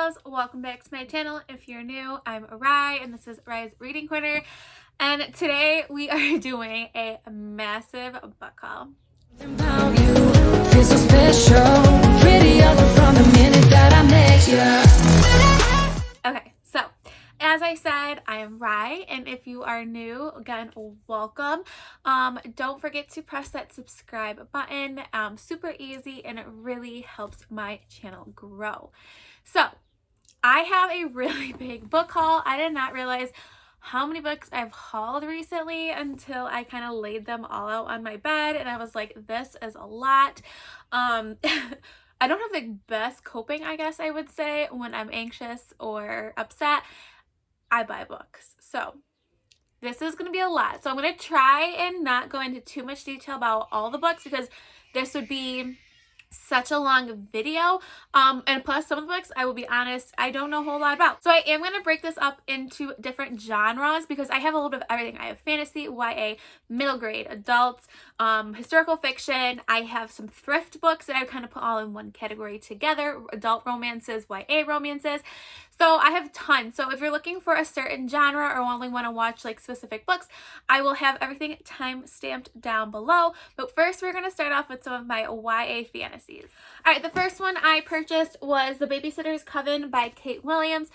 loves, welcome back to my channel. If you're new, I'm Rye and this is Rye's Reading Corner, and today we are doing a massive book haul. Okay, so as I said, I am Rye, and if you are new, again, welcome. Don't forget to press that subscribe button. Super easy, and it really helps my channel grow. So I have a really big book haul. I did not realize how many books I've hauled recently until I kind of laid them all out on my bed, and I was like, this is a lot. I don't have the best coping, I guess I would say, when I'm anxious or upset. I buy books. So this is going to be a lot. So I'm going to try and not go into too much detail about all the books because this would be such a long video, and plus some of the books, I will be honest, I don't know a whole lot about. So I am going to break this up into different genres because I have a little bit of everything. I have fantasy, YA, middle grade, adults, historical fiction. I have some thrift books that I kind of put all in one category together, adult romances, YA romances. So I have tons. So if you're looking for a certain genre or only want to watch like specific books, I will have everything time stamped down below. But first, we're going to start off with some of my YA fantasies. All right, the first one I purchased was The Babysitter's Coven by Kate Williams.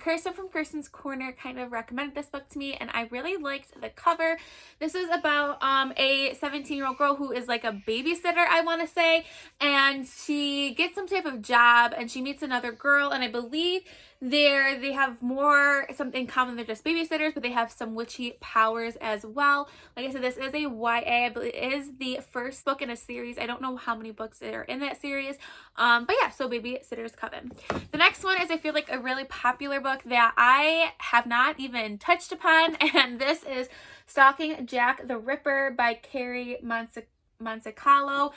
Kirsten from Kirsten's Corner kind of recommended this book to me, and I really liked the cover. This is about a 17-year-old girl who is like a babysitter, I want to say, and she gets some type of job, and she meets another girl, and I believe they have more something in common. They're just babysitters, but they have some witchy powers as well. Like I said, this is a YA. I believe it is the first book in a series. I don't know how many books are in that series. But yeah, so Babysitter's Coven. The next one is, I feel like, a really popular book that I have not even touched upon, and this is Stalking Jack the Ripper by Carrie Mansicalo.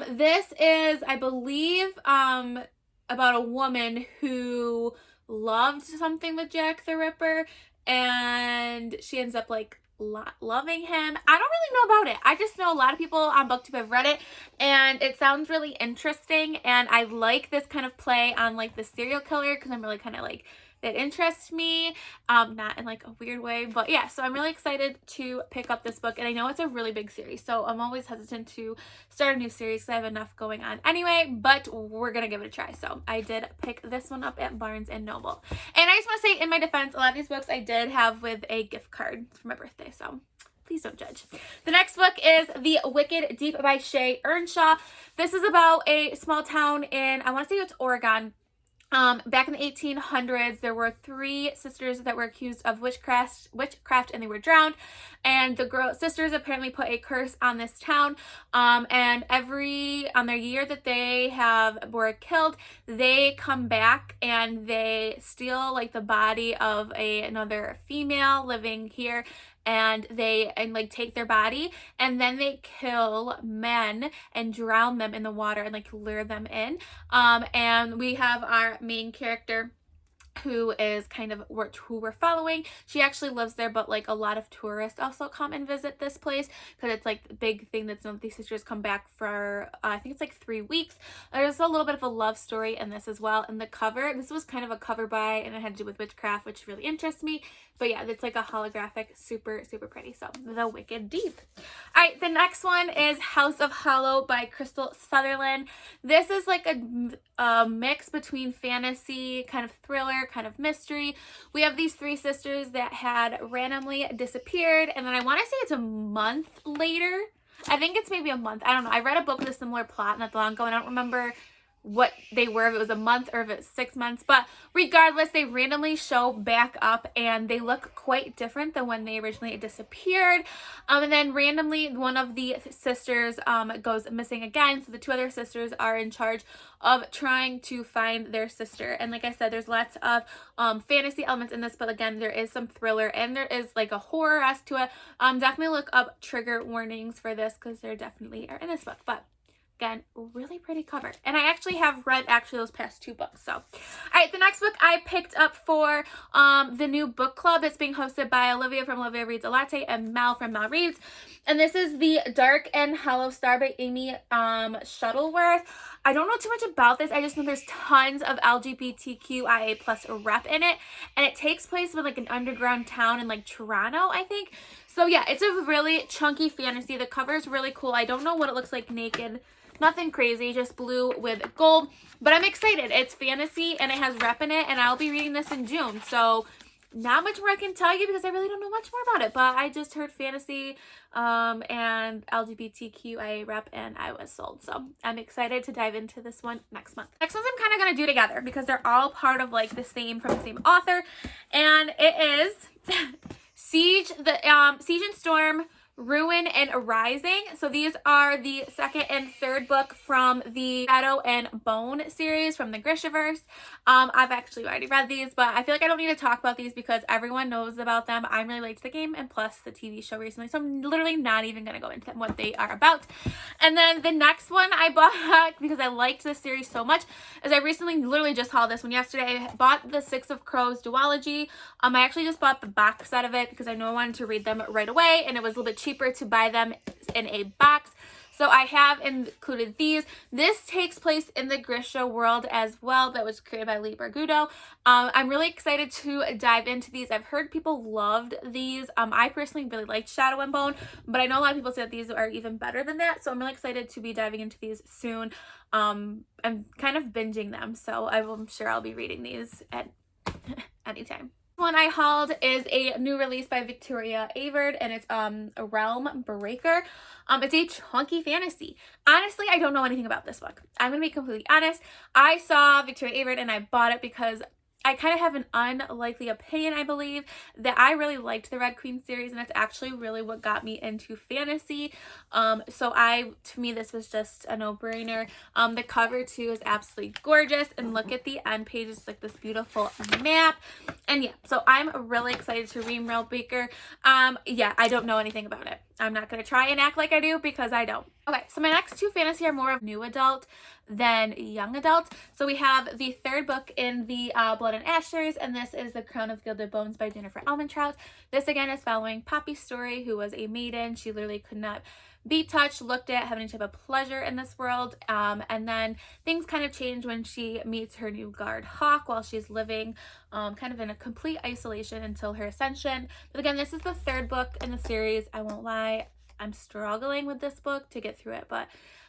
This is, I believe, about a woman who loved something with Jack the Ripper, and she ends up like loving him. I don't really know about it. I just know a lot of people on BookTube have read it, and it sounds really interesting, and I like this kind of play on like the serial killer because I'm really kind of like, it interests me, not in like a weird way, but yeah, so I'm really excited to pick up this book, and I know it's a really big series, so I'm always hesitant to start a new series because I have enough going on anyway, but we're gonna give it a try. So I did pick this one up at Barnes & Noble, and I just want to say, in my defense, a lot of these books I did have with a gift card for my birthday, so please don't judge. The next book is The Wicked Deep by Shay Earnshaw. This is about a small town in, I want to say it's Oregon. Back in the 1800s, there were 3 sisters that were accused of witchcraft, and they were drowned. And the sisters apparently put a curse on this town. And on their year that they were killed, they come back and they steal like the body of another female living here. And they like take their body, and then they kill men and drown them in the water and like lure them in. And we have our main character, who is kind of who we're following. She actually lives there, but like a lot of tourists also come and visit this place because it's like the big thing that some of these sisters come back for. I think it's like 3 weeks. There's a little bit of a love story in this as well. And the cover, this was kind of a cover by, and it had to do with witchcraft, which really interests me. But yeah, it's like a holographic, super, super pretty. So The Wicked Deep. All right, the next one is House of Hollow by Crystal Sutherland. This is like a mix between fantasy, kind of thriller, kind of mystery. We have these 3 sisters that had randomly disappeared, and then I want to say it's a month later. I think it's maybe a month. I don't know. I read a book with a similar plot not that long ago, and I don't remember what they were, if it was a month or if it's 6 months, but regardless, they randomly show back up and they look quite different than when they originally disappeared. And then randomly one of the sisters goes missing again, so the 2 other sisters are in charge of trying to find their sister. And like I said, there's lots of fantasy elements in this, but again, there is some thriller and there is like a horror as to it. Definitely look up trigger warnings for this because there definitely are in this book, but again, really pretty cover. And I actually have read those past 2 books. So, all right, the next book I picked up for the new book club that's being hosted by Olivia from Olivia Reads a Latte and Mel from Mel Reads. And this is The Dark and Hollow Star by Amy Shuttleworth. I don't know too much about this. I just know there's tons of LGBTQIA plus rep in it. And it takes place in like an underground town in like Toronto, I think. So yeah, it's a really chunky fantasy. The cover is really cool. I don't know what it looks like naked. Nothing crazy, just blue with gold. But I'm excited. It's fantasy and it has rep in it. And I'll be reading this in June. So not much more I can tell you because I really don't know much more about it. But I just heard fantasy and LGBTQIA rep and I was sold. So I'm excited to dive into this one next month. Next ones I'm kind of going to do together because they're all part of like the same, from the same author. And it is Siege and Storm, Ruin and Rising. So these are the second and third book from the Shadow and Bone series from the Grishaverse. I've actually already read these, but I feel like I don't need to talk about these because everyone knows about them. I'm really late to the game and plus the TV show recently, so I'm literally not even going to go into what they are about. And then the next one I bought because I liked this series so much is I recently literally just hauled this one yesterday. I bought the Six of Crows duology. I actually just bought the box set of it because I know I wanted to read them right away and it was a little bit cheaper to buy them in a box. So I have included these. This takes place in the Grisha world as well, that was created by Lee Bardugo. I'm really excited to dive into these. I've heard people loved these. I personally really liked Shadow and Bone, but I know a lot of people say that these are even better than that. So I'm really excited to be diving into these soon. I'm kind of binging them, so I'm sure I'll be reading these at any time. One I hauled is a new release by Victoria Avard, and it's a Realm Breaker. It's a chunky fantasy. Honestly, I don't know anything about this book. I'm gonna be completely honest. I saw Victoria Avard and I bought it because I kind of have an unlikely opinion, I believe, that I really liked the Red Queen series, and it's actually really what got me into fantasy. So to me, this was just a no-brainer. The cover too is absolutely gorgeous, and look at the end page. It's like this beautiful map. And yeah, so I'm really excited to read Realm Breaker. Yeah, I don't know anything about it. I'm not going to try and act like I do because I don't. Okay, so my next two fantasy are more of new adult than young adult. So we have the third book in the Blood and Ash series, and this is The Crown of Gilded Bones by Jennifer Almentrout. This again is following Poppy's story, who was a maiden. She literally could not be touched, looked at, have any type of pleasure in this world. And then things kind of change when she meets her new guard, Hawk, while she's living kind of in a complete isolation until her ascension. But again, this is the third book in the series. I won't lie, I'm struggling with this book to get through it, but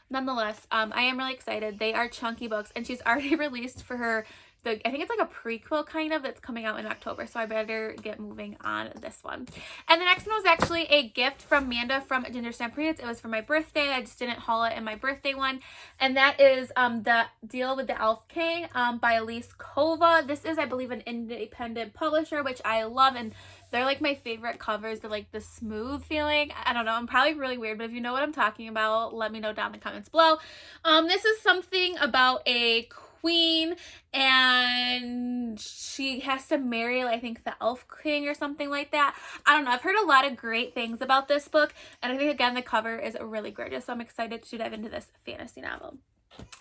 nonetheless, I am really excited. They are chunky books, and she's already released for her I think it's like a prequel kind of that's coming out in October, so I better get moving on this one. And the next one was actually a gift from Amanda from Ginger Stamp Reads. It was for my birthday. I just didn't haul it in my birthday one, and that is The Deal with the Elf King by Elise Kova. This is, I believe, an independent publisher, which I love, and they're like my favorite covers. They're like the smooth feeling. I don't know, I'm probably really weird, but if you know what I'm talking about, let me know down in the comments below. This is something about a queen, and she has to marry, I think, the Elf King or something like that. I don't know. I've heard a lot of great things about this book, and I think, again, the cover is really gorgeous, so I'm excited to dive into this fantasy novel.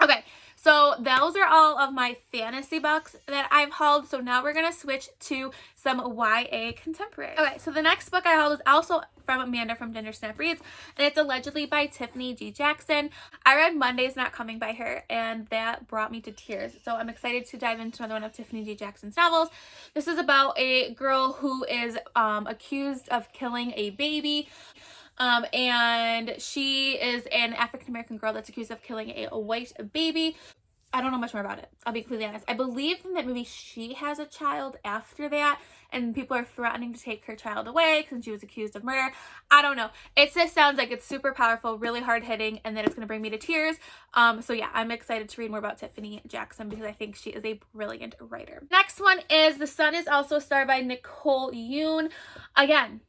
Okay, so those are all of my fantasy books that I've hauled. So now we're going to switch to some YA contemporary. Okay, so the next book I hauled is also from Amanda from Ginger Snap Reads, and it's allegedly by Tiffany G. Jackson. I read Monday's Not Coming by her, and that brought me to tears. So I'm excited to dive into another one of Tiffany G. Jackson's novels. This is about a girl who is accused of killing a baby. And she is an African-American girl that's accused of killing a white baby. I don't know much more about it, I'll be completely honest. I believe that maybe she has a child after that, and people are threatening to take her child away because she was accused of murder. I don't know. It just sounds like it's super powerful, really hard-hitting, and that it's going to bring me to tears. So yeah, I'm excited to read more about Tiffany Jackson because I think she is a brilliant writer. Next one is The Sun Is Also a Star by Nicole Yoon. Again,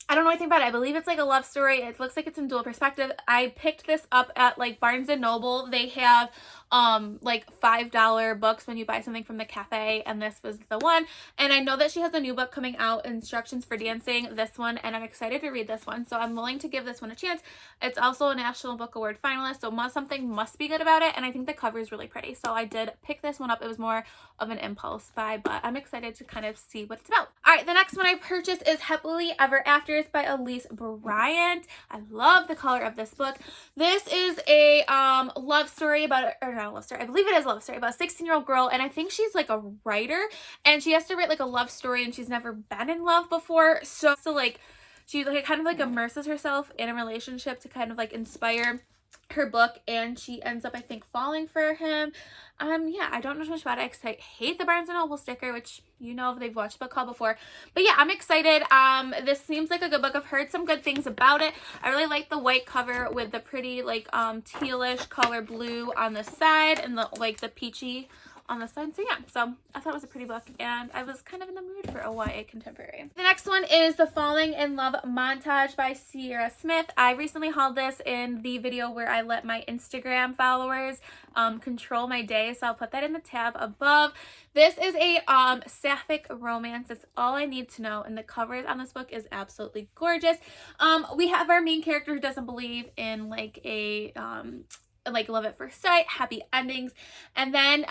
I don't know anything about it. I believe it's like a love story. It looks like it's in dual perspective. I picked this up at like Barnes & Noble. They have like $5 books when you buy something from the cafe, and this was the one. And I know that she has a new book coming out, Instructions for Dancing, this one, and I'm excited to read this one, so I'm willing to give this one a chance. It's also a National Book Award finalist, so something must be good about it, and I think the cover is really pretty, so I did pick this one up. It was more of an impulse buy, but I'm excited to kind of see what it's about. All right, the next one I purchased is Happily Ever Afters by Elise Bryant. I love the color of this book. This is a love story about, or not a love story, I believe it is a love story about a 16-year-old girl, and I think she's like a writer, and she has to write like a love story, and she's never been in love before, so like she like kind of like immerses herself in a relationship to kind of like inspire her book, and she ends up, I think, falling for him. Yeah, I don't know too much about it. I hate the Barnes & Noble sticker, which, you know, if they've watched Book Haul before. But yeah, I'm excited. This seems like a good book. I've heard some good things about it. I really like the white cover with the pretty, like, tealish color blue on the side, and the, like, the peachy on the side. So yeah, so I thought it was a pretty book, and I was kind of in the mood for a YA contemporary. The next one is The Falling in Love Montage by Sierra Smith. I recently hauled this in the video where I let my Instagram followers control my day, so I'll put that in the tab above. This is a sapphic romance. That's all I need to know, and the covers on this book is absolutely gorgeous. We have our main character who doesn't believe in like a like love at first sight, happy endings, and then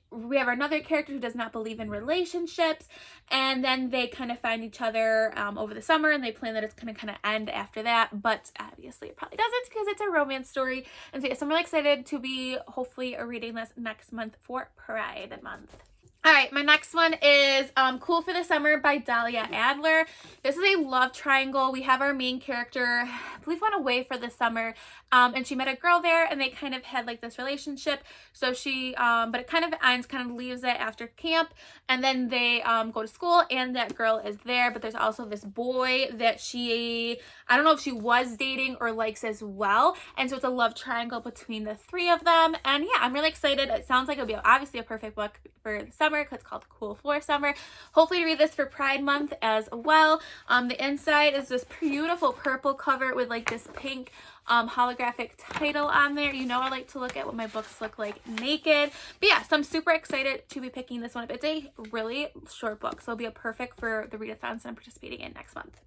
we have another character who does not believe in relationships, and then they kind of find each other over the summer, and they plan that it's gonna kind of end after that, but obviously it probably doesn't because it's a romance story. And so yes, I'm really excited to be hopefully reading this next month for Pride Month. All right, my next one is Cool for the Summer by Dahlia Adler. This is a love triangle. We have our main character, I believe, went away for the summer, and she met a girl there, and they kind of had like this relationship. So she, but it kind of ends, kind of leaves it after camp, and then they go to school, and that girl is there, but there's also this boy that she, I don't know if she was dating or likes as well, and so it's a love triangle between the three of them. And yeah, I'm really excited. It sounds like it'll be obviously a perfect book for the summer because it's called Cool for Summer. Hopefully to read this for Pride Month as well. The inside is this beautiful purple cover with like this pink holographic title on there. You know I like to look at what my books look like naked. But yeah, so I'm super excited to be picking this one up. It's a really short book, so it'll be a perfect for the readathons that I'm participating in next month.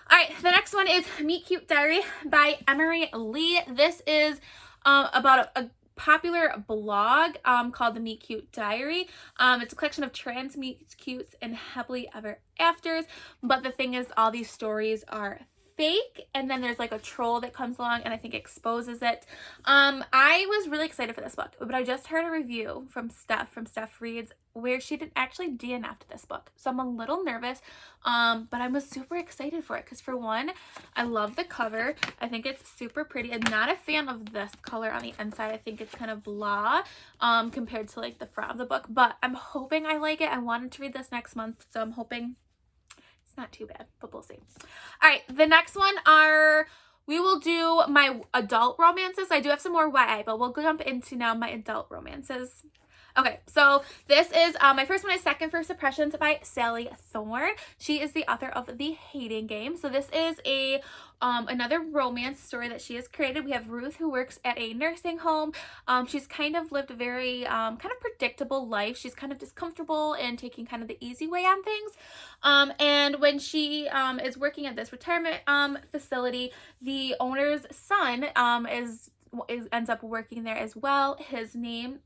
All right, the next one is Meet Cute Diary by Emery Lee. This is about a popular blog called the Meet Cute Diary. It's a collection of trans meet cutes and happily ever afters, but the thing is all these stories are fake, and then there's like a troll that comes along and I think exposes it. I was really excited for this book, but I just heard a review from Steph Reads where she didn't actually DNF this book, so I'm a little nervous, but I was super excited for it because, for one, I love the cover. I think it's super pretty. I'm not a fan of this color on the inside. I think it's kind of blah compared to like the front of the book, but I'm hoping I like it. I wanted to read this next month, so I'm hoping it's not too bad, but we'll see. All right, the next one we will do my adult romances. I do have some more YA, but we'll jump into now my adult romances. Okay, so this is my first one is Second for Suppressions by Sally Thorne. She is the author of The Hating Game. So this is a another romance story that she has created. We have Ruth, who works at a nursing home. She's kind of lived a very kind of predictable life. She's kind of discomfortable and taking kind of the easy way on things. And when she is working at this retirement facility, the owner's son ends up working there as well. His name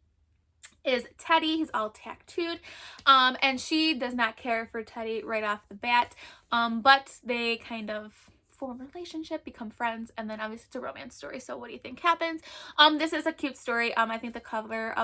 is Teddy. He's all tattooed, and she does not care for Teddy right off the bat, but they kind of form a relationship, become friends, and then obviously it's a romance story. So what do you think happens? This is a cute story. I think the cover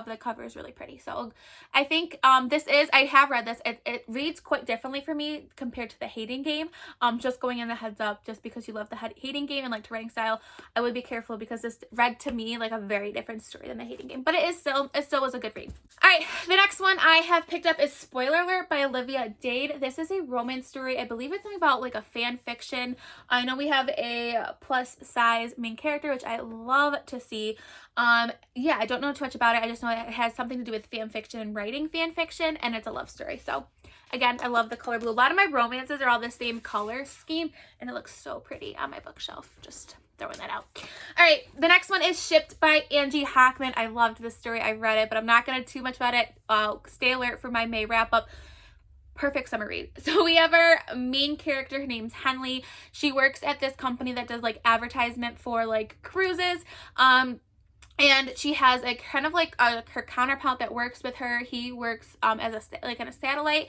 is really pretty. So I think I have read this. It reads quite differently for me compared to The Hating Game. Just going in the heads up, just because you love The Hating Game and like the writing style, I would be careful because this read to me like a very different story than The Hating Game. But it still was a good read. All right, the next one I have picked up is Spoiler Alert by Olivia Dade. This is a romance story. I believe it's something about like a fan fiction. I know we have a plus size main character, which I love to see. Yeah, I don't know too much about it. I just know it has something to do with fan fiction and writing fan fiction, and it's a love story. So again, I love the color blue. A lot of my romances are all the same color scheme, and it looks so pretty on my bookshelf. throwing that out. All right, the next one is Shipped by Angie Hockman. I loved this story. I read it, but I'm not going to too much about it. Stay alert for my May wrap up. Perfect summer read. So we have our main character. Her name's Henley. She works at this company that does like advertisement for like cruises. And she has a kind of like her counterpart that works with her. He works as in a satellite,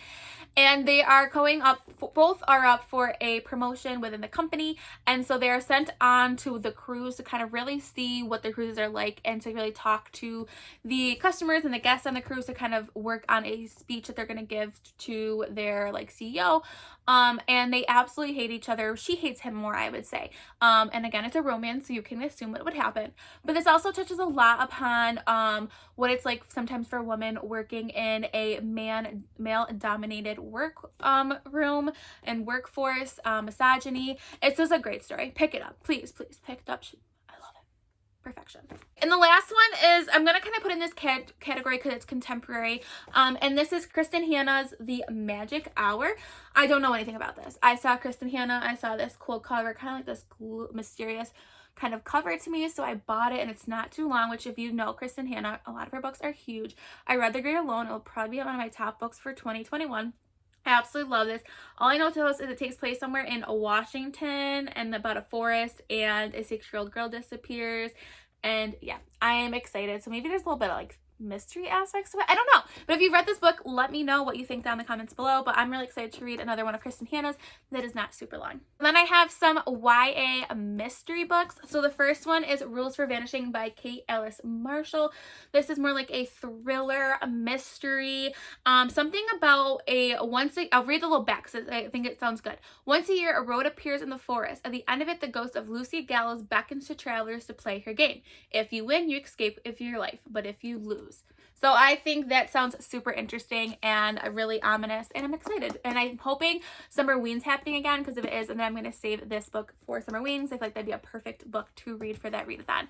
and they are going up. Both are up for a promotion within the company, and so they are sent on to the cruise to kind of really see what the cruises are like, and to really talk to the customers and the guests on the cruise to kind of work on a speech that they're going to give to their like CEO. And they absolutely hate each other. She hates him more, I would say. And again, it's a romance, so you can assume what would happen. But this also touches a lot upon what it's like sometimes for a woman working in a male-dominated work room and workforce, misogyny. It's just a great story. Pick it up. Please pick it up. Perfection. And the last one is, I'm going to kind of put in this category because it's contemporary. And this is Kristen Hanna's The Magic Hour. I don't know anything about this. I saw Kristen Hanna. I saw this cool cover, kind of like this mysterious kind of cover to me. So I bought it, and it's not too long, which if you know Kristen Hanna, a lot of her books are huge. I read The Great Alone. It will probably be one of my top books for 2021. I absolutely love this. All I know to this is it takes place somewhere in Washington and about a forest, and a 6-year-old girl disappears. And yeah, I am excited. So maybe there's a little bit of like mystery aspects to it. I don't know. But if you've read this book, let me know what you think down in the comments below. But I'm really excited to read another one of Kristen Hanna's that is not super long. And then I have some YA mystery books. So the first one is Rules for Vanishing by Kate Alice Marshall. This is more like a thriller, a mystery, something about I'll read the little back because I think it sounds good. Once a year, a road appears in the forest. At the end of it, the ghost of Lucy Gallows beckons to travelers to play her game. If you win, you escape with your life. But if you lose. So I think that sounds super interesting and really ominous, and I'm excited. And I'm hoping Summer Ween's happening again, because if it is, then I'm going to save this book for Summer Ween's. I feel like that'd be a perfect book to read for that readathon.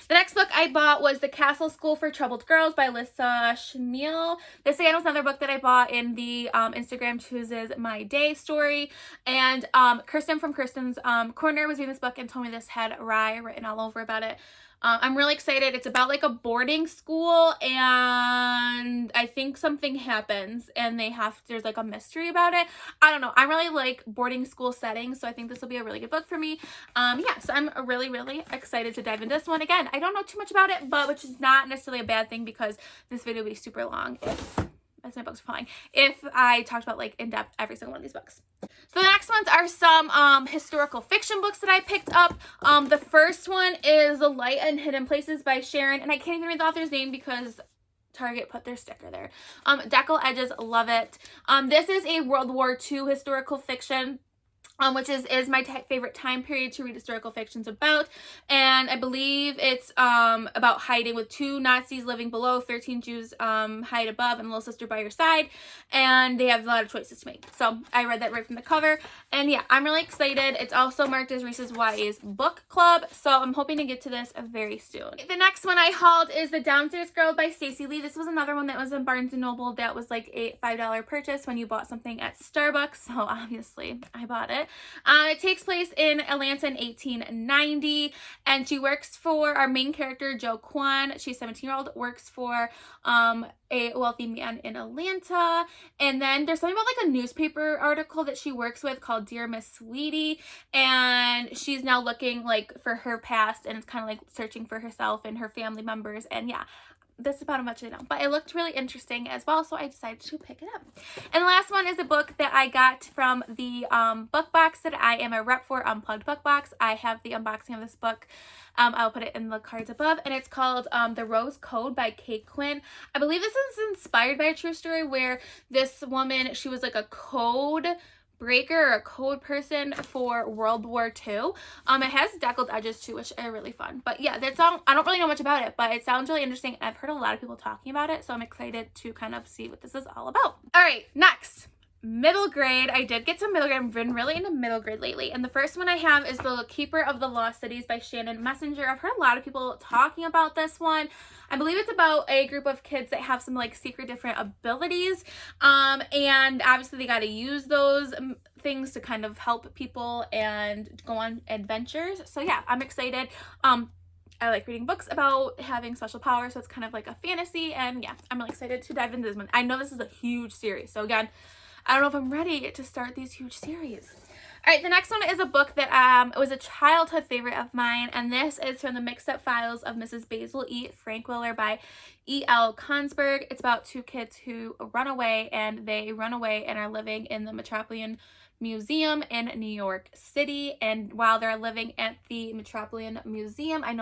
The next book I bought was The Castle School for Troubled Girls by Alyssa Schmiel. This again was another book that I bought in the Instagram Chooses My Day story. And Kirsten from Kirsten's Corner was reading this book and told me this had rye written all over about it. I'm really excited. It's about like a boarding school, and I think something happens and there's like a mystery about it. I don't know. I really like boarding school settings, so I think this will be a really good book for me. Yeah, so I'm really, really excited to dive into this one. Again, I don't know too much about it, but which is not necessarily a bad thing, because this video will be super long as my books are flying if I talked about like in depth every single one of these books. So the next ones are some historical fiction books that I picked up. The first one is The Light and Hidden Places by Sharon, and I can't even read the author's name because Target put their sticker there. Deckle Edges, love it. This is a World War II historical fiction. Which is my favorite time period to read historical fictions about. And I believe it's about hiding, with 2 Nazis living below, 13 Jews hide above, and a little sister by your side. And they have a lot of choices to make. So I read that right from the cover. And yeah, I'm really excited. It's also marked as Reese's YA's book club. So I'm hoping to get to this very soon. The next one I hauled is The Downstairs Girl by Stacey Lee. This was another one that was in Barnes & Noble that was like a $5 purchase when you bought something at Starbucks. So obviously I bought it. It takes place in Atlanta in 1890, and she works for our main character, Jo Kwan. She's a 17-year-old, works for a wealthy man in Atlanta. And then there's something about like a newspaper article that she works with called Dear Miss Sweetie, and she's now looking like for her past, and it's kind of like searching for herself and her family members. And yeah, that's about how much I know, but it looked really interesting as well, so I decided to pick it up. And the last one is a book that I got from the book box that I am a rep for, Unplugged Book Box. I have the unboxing of this book. I'll put it in the cards above, and it's called The Rose Code by Kate Quinn. I believe this is inspired by a true story where this woman, she was like a code breaker or a code person for World War II. It has deckled edges too, which are really fun. But yeah, that's all. I don't really know much about it, but it sounds really interesting. I've heard a lot of people talking about it, so I'm excited to kind of see what this is all about. All right, next. Middle grade. I did get some middle grade. I've been really into middle grade lately. And the first one I have is The Keeper of the Lost Cities by Shannon Messenger. I've heard a lot of people talking about this one. I believe it's about a group of kids that have some like secret different abilities. And obviously they got to use those things to kind of help people and go on adventures. So yeah, I'm excited. I like reading books about having special powers, so it's kind of like a fantasy, and yeah, I'm really excited to dive into this one. I know this is a huge series, so again, I don't know if I'm ready to start these huge series. All right, the next one is a book that was a childhood favorite of mine, and this is from the Mixed Up Files of Mrs. Basil E. Frankwiller by E.L. Konsberg. It's about two kids who run away, and they run away and are living in the Metropolitan Museum in New York City. And while they're living at the Metropolitan Museum, I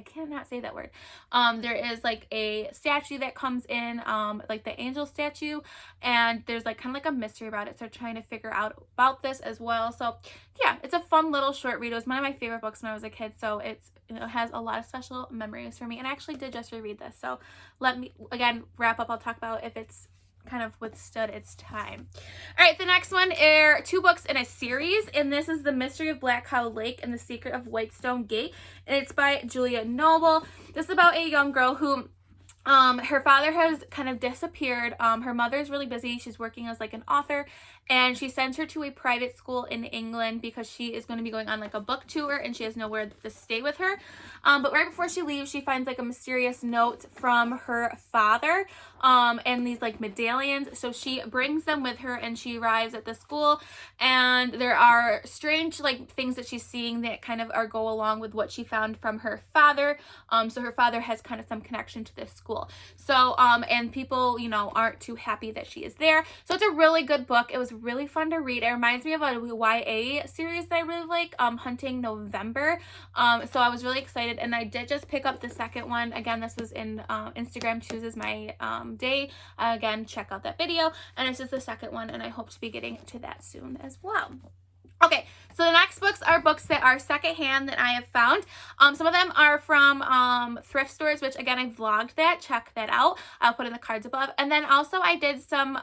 cannot say that word. There is like a statue that comes in, like the angel statue, and there's like kind of like a mystery about it. So trying to figure out about this as well. So yeah, it's a fun little short read. It was one of my favorite books when I was a kid, so it has a lot of special memories for me. And I actually did just reread this. So let me again wrap up. I'll talk about if it's kind of withstood its time. All right, the next one are 2 books in a series, and this is The Mystery of Black Cow Lake and The Secret of Whitestone Gate, and it's by Julia Noble. This is about a young girl who her father has kind of disappeared. Her mother's really busy. She's working as like an author, and she sends her to a private school in England because she is going to be going on like a book tour, and she has nowhere to stay with her. But right before she leaves, she finds like a mysterious note from her father, and these like medallions. So she brings them with her, and she arrives at the school, and there are strange like things that she's seeing that kind of go along with what she found from her father. So her father has kind of some connection to this school. So, and people, you know, aren't too happy that she is there. So it's a really good book. It was really fun to read. It reminds me of a YA series that I really like, Hunting November. So I was really excited, and I did just pick up the second one. Again, this was in Instagram Chooses My Day. Again, check out that video. And this is the second one, and I hope to be getting to that soon as well. Okay, so the next books are books that are secondhand that I have found. Some of them are from thrift stores, which again, I vlogged that. Check that out. I'll put in the cards above. And then also I did some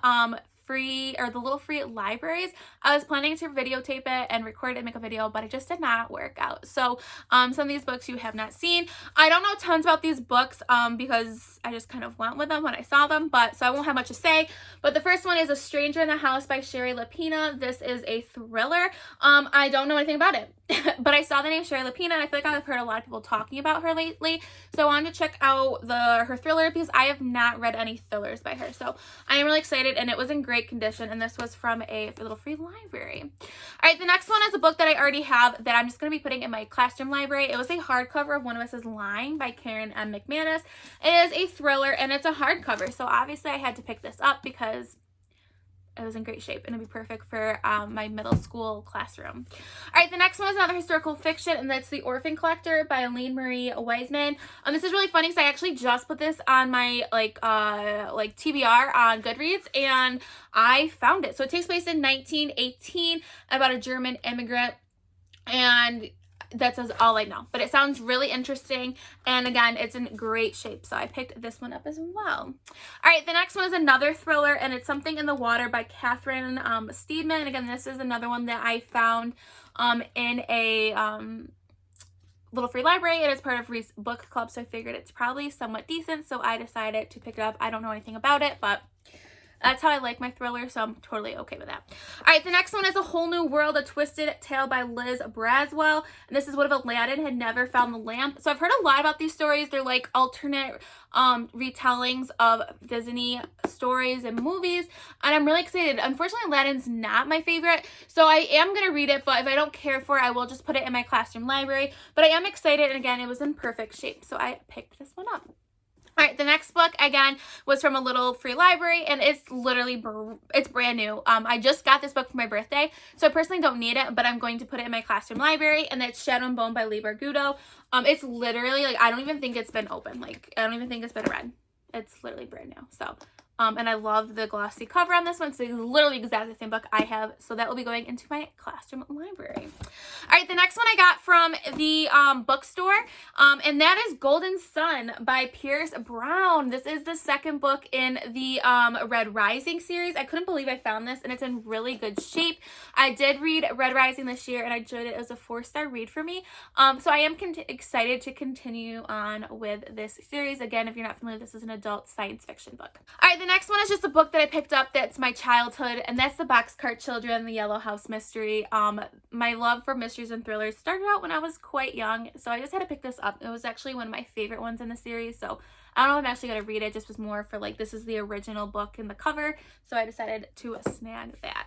free, or the little free libraries. I was planning to videotape it and record it and make a video, but it just did not work out. So some of these books you have not seen. I don't know tons about these books because I just kind of went with them when I saw them, but so I won't have much to say. But the first one is A Stranger in the House by Sherry Lapina. This is a thriller. I don't know anything about it, but I saw the name Sherry Lapina, and I feel like I've heard a lot of people talking about her lately. So I wanted to check out her thriller because I have not read any thrillers by her. So I am really excited, and it was in great condition, and this was from a little free library. All right, the next one is a book that I already have that I'm just going to be putting in my classroom library. It was a hardcover of One of Us is Lying by Karen M. McManus. It is a thriller, and it's a hardcover, so obviously I had to pick this up because it was in great shape, and it'd be perfect for my middle school classroom. All right, the next one is another historical fiction, and that's The Orphan Collector by Elaine Marie Wiseman. This is really funny because I actually just put this on my like TBR on Goodreads, and I found it. So it takes place in 1918 about a German immigrant, and that's all I know, but it sounds really interesting, and again, it's in great shape, so I picked this one up as well. All right, the next one is another thriller, and it's Something in the Water by Catherine Steedman. Again, this is another one that I found in a little free library, and it's part of Reese Book Club, so I figured it's probably somewhat decent, so I decided to pick it up. I don't know anything about it, but that's how I like my thriller, so I'm totally okay with that. All right, the next one is A Whole New World, A Twisted Tale by Liz Braswell. And this is what if Aladdin had never found the lamp. So I've heard a lot about these stories. They're like alternate retellings of Disney stories and movies, and I'm really excited. Unfortunately, Aladdin's not my favorite, so I am going to read it, but if I don't care for it, I will just put it in my classroom library. But I am excited, and again, it was in perfect shape, so I picked this one up. All right, the next book, again, was from a little free library, and it's literally, it's brand new. I just got this book for my birthday, so I personally don't need it, but I'm going to put it in my classroom library, and it's Shadow and Bone by Leigh Bardugo. It's literally, like, I don't even think it's been opened. Like, I don't even think it's been read. It's literally brand new, so. And I love the glossy cover on this one. So it's literally exactly the same book I have. So that will be going into my classroom library. All right, the next one I got from the bookstore. And that is Golden Sun by Pierce Brown. This is the second book in the Red Rising series. I couldn't believe I found this, and it's in really good shape. I did read Red Rising this year, and I enjoyed it. It was a 4-star read for me. So I am excited to continue on with this series. Again, if you're not familiar, this is an adult science fiction book. All right, the next one is just a book that I picked up that's my childhood, and that's The Boxcar Children, The Yellow House Mystery. My love for mysteries and thrillers started out when I was quite young, so I just had to pick this up. It was actually one of my favorite ones in the series, so I don't know if I'm actually going to read it. It just was more for like, this is the original book in the cover, so I decided to snag that.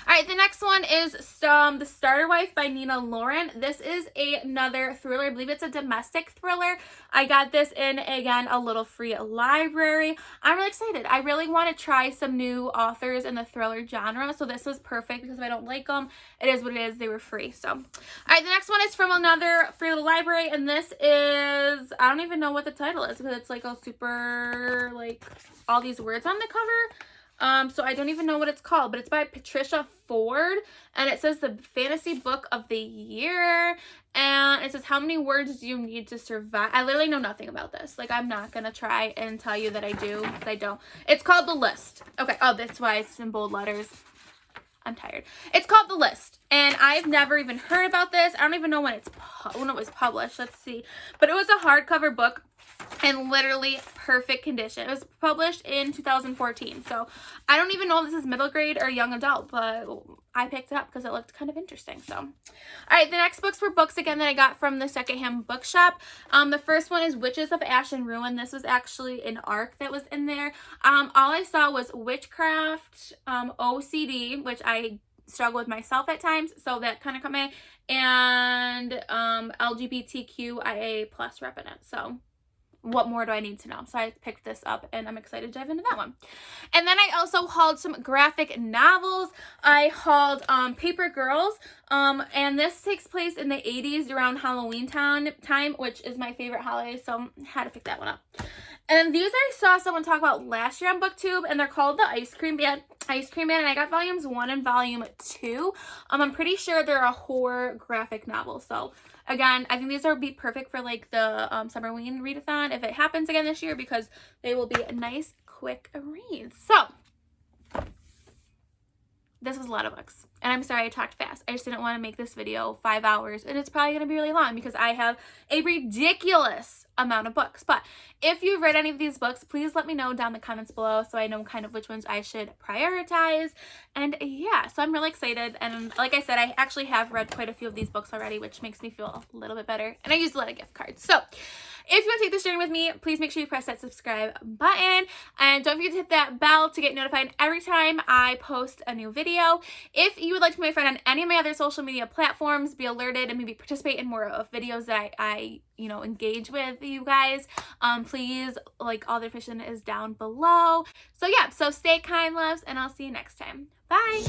All right, the next one is The Starter Wife by Nina Lauren. This is another thriller. I believe it's a domestic thriller. I got this in, again, a little free library. I'm really excited. I really want to try some new authors in the thriller genre, so this was perfect because if I don't like them, it is what it is. They were free. So, all right, the next one is from another free little library, and this is, I don't even know what the title is because it's like a super, like, all these words on the cover. So I don't even know what it's called, but it's by Patricia Ford, and it says the fantasy book of the year, and it says how many words do you need to survive. I literally know nothing about this. Like, I'm not gonna try and tell you that I do, because I don't. It's called The List. Okay, oh, that's why it's in bold letters. I'm tired. It's called The List, and I've never even heard about this. I don't even know when it was published. Let's see. But it was a hardcover book in literally perfect condition. It was published in 2014, so I don't even know if this is middle grade or young adult, but I picked it up because it looked kind of interesting. So, all right, the next books were books again that I got from the secondhand bookshop. The first one is Witches of Ash and Ruin. This was actually an ARC that was in there. All I saw was witchcraft, OCD, which I struggle with myself at times, so that kind of caught me, and LGBTQIA plus rep in it. So what more do I need to know? So I picked this up, and I'm excited to dive into that one. And then I also hauled some graphic novels. I hauled Paper Girls, and this takes place in the 80s around Halloween time, which is my favorite holiday, so I had to pick that one up. And these I saw someone talk about last year on BookTube, and they're called the Ice Cream Man, and I got volumes 1 and volume 2. I'm pretty sure they're a horror graphic novel, so again, I think these would be perfect for like the Summerween readathon if it happens again this year, because they will be a nice, quick reads. So, this was a lot of books, and I'm sorry I talked fast. I just didn't want to make this video 5 hours, and it's probably going to be really long because I have a ridiculous amount of books. But if you've read any of these books, please let me know down in the comments below so I know kind of which ones I should prioritize. And yeah, so I'm really excited, and like I said, I actually have read quite a few of these books already, which makes me feel a little bit better, and I used a lot of gift cards. So if you want to take this journey with me, please make sure you press that subscribe button, and don't forget to hit that bell to get notified every time I post a new video. If you would like to be my friend on any of my other social media platforms, be alerted, and maybe participate in more of videos that I engage with you guys, please, like, all the information is down below. So yeah, so stay kind, loves, and I'll see you next time. Bye.